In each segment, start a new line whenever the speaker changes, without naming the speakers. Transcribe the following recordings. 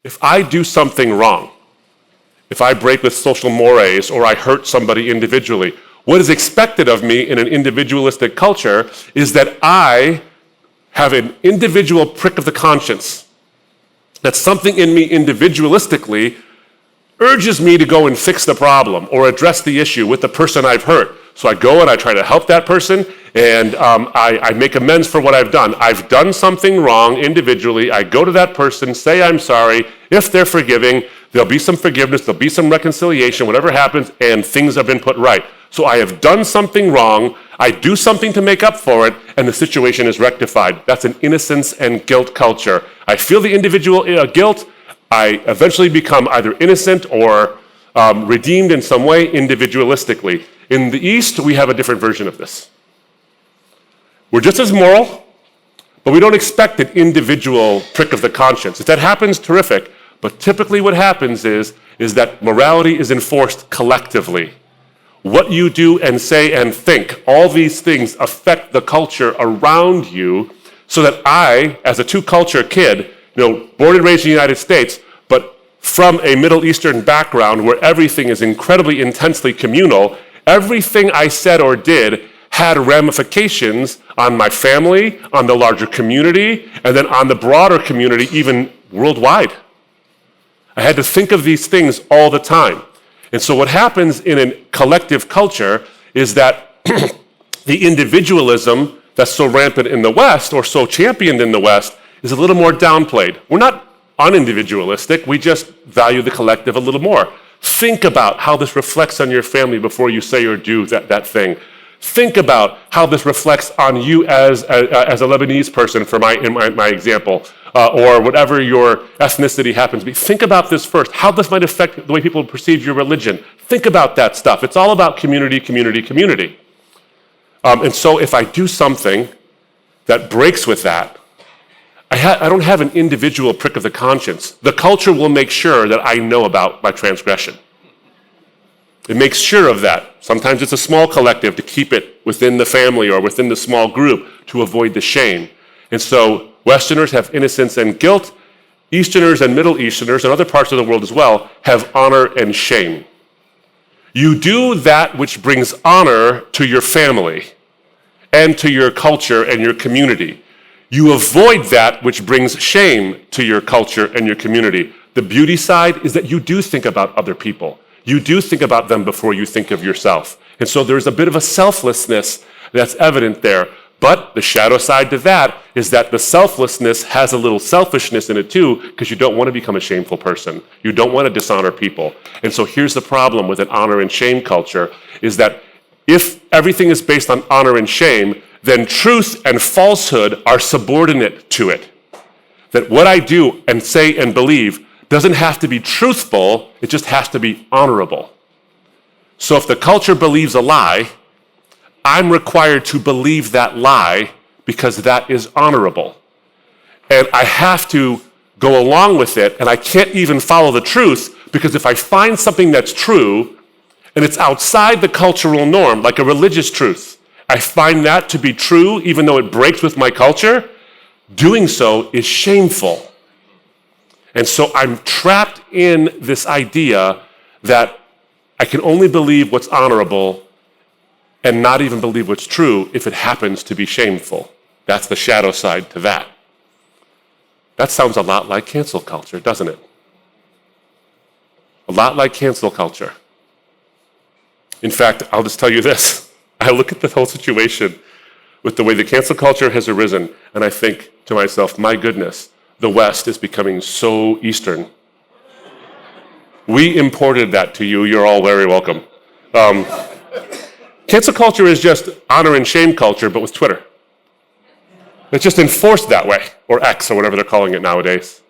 if I do something wrong, if I break with social mores or I hurt somebody individually, what is expected of me in an individualistic culture is that I have an individual prick of the conscience, that something in me individualistically urges me to go and fix the problem or address the issue with the person I've hurt. So I go and I try to help that person, and I make amends for what I've done. I've done something wrong individually. I go to that person, say I'm sorry. If they're forgiving, there'll be some forgiveness, there'll be some reconciliation, whatever happens, and things have been put right. So I have done something wrong, I do something to make up for it, and the situation is rectified. That's an innocence and guilt culture. I feel the individual guilt, I eventually become either innocent or redeemed in some way individualistically. In the East, we have a different version of this. We're just as moral, but we don't expect an individual prick of the conscience. If that happens, terrific, but typically what happens is that morality is enforced collectively. What you do and say and think, all these things affect the culture around you, so that I, as a two-culture kid, born and raised in the United States, but from a Middle Eastern background where everything is incredibly intensely communal, everything I said or did had ramifications on my family, on the larger community, and then on the broader community, even worldwide. I had to think of these things all the time. And so what happens in a collective culture is that the individualism that's so rampant in the West, or so championed in the West, is a little more downplayed. We're not unindividualistic, we just value the collective a little more. Think about how this reflects on your family before you say or do that thing. Think about how this reflects on you as a Lebanese person, in my example, or whatever your ethnicity happens to be. Think about this first, how this might affect the way people perceive your religion. Think about that stuff. It's all about community, community, community. And so if I do something that breaks with that, I don't have an individual prick of the conscience. The culture will make sure that I know about my transgression. It makes sure of that. Sometimes it's a small collective to keep it within the family or within the small group to avoid the shame. And so Westerners have innocence and guilt. Easterners and Middle Easterners and other parts of the world as well have honor and shame. You do that which brings honor to your family and to your culture and your community. You avoid that which brings shame to your culture and your community. The beauty side is that you do think about other people. You do think about them before you think of yourself. And so there's a bit of a selflessness that's evident there. But the shadow side to that is that the selflessness has a little selfishness in it too, because you don't want to become a shameful person. You don't want to dishonor people. And so here's the problem with an honor and shame culture, is that if everything is based on honor and shame, then truth and falsehood are subordinate to it. That what I do and say and believe doesn't have to be truthful, it just has to be honorable. So if the culture believes a lie, I'm required to believe that lie because that is honorable. And I have to go along with it, and I can't even follow the truth, because if I find something that's true and it's outside the cultural norm, like a religious truth, I find that to be true even though it breaks with my culture, doing so is shameful. And so I'm trapped in this idea that I can only believe what's honorable and not even believe what's true if it happens to be shameful. That's the shadow side to that. That sounds a lot like cancel culture, doesn't it? A lot like cancel culture. In fact, I'll just tell you this. I look at the whole situation with the way the cancel culture has arisen, and I think to myself, my goodness, the West is becoming so Eastern. We imported that to you. You're all very welcome. Cancel culture is just honor and shame culture, but with Twitter. It's just enforced that way, or X, or whatever they're calling it nowadays.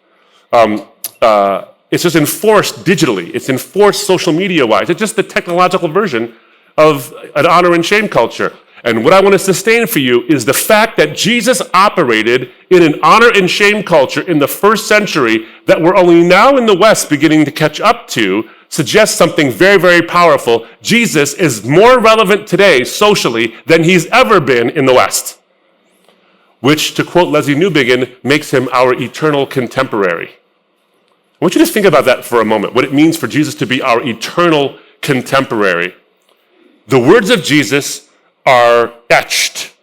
It's just enforced digitally. It's enforced social media-wise. It's just the technological version of an honor and shame culture. And what I want to sustain for you is the fact that Jesus operated in an honor and shame culture in the first century that we're only now in the West beginning to catch up to suggests something very, very powerful. Jesus is more relevant today socially than he's ever been in the West, which, to quote Leslie Newbigin, makes him our eternal contemporary. I want you to think about that for a moment, what it means for Jesus to be our eternal contemporary. The words of Jesus are etched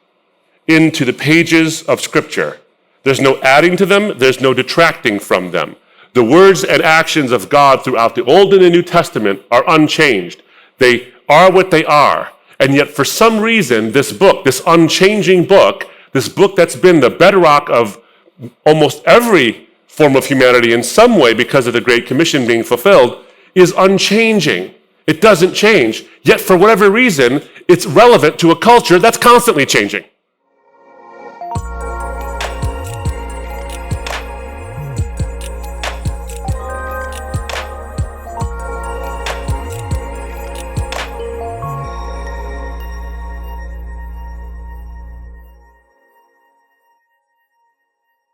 into the pages of Scripture. There's no adding to them, there's no detracting from them. The words and actions of God throughout the Old and the New Testament are unchanged. They are what they are. And yet for some reason, this book, this unchanging book, this book that's been the bedrock of almost every form of humanity in some way because of the Great Commission being fulfilled, is unchanging. It doesn't change. Yet for whatever reason, it's relevant to a culture that's constantly changing.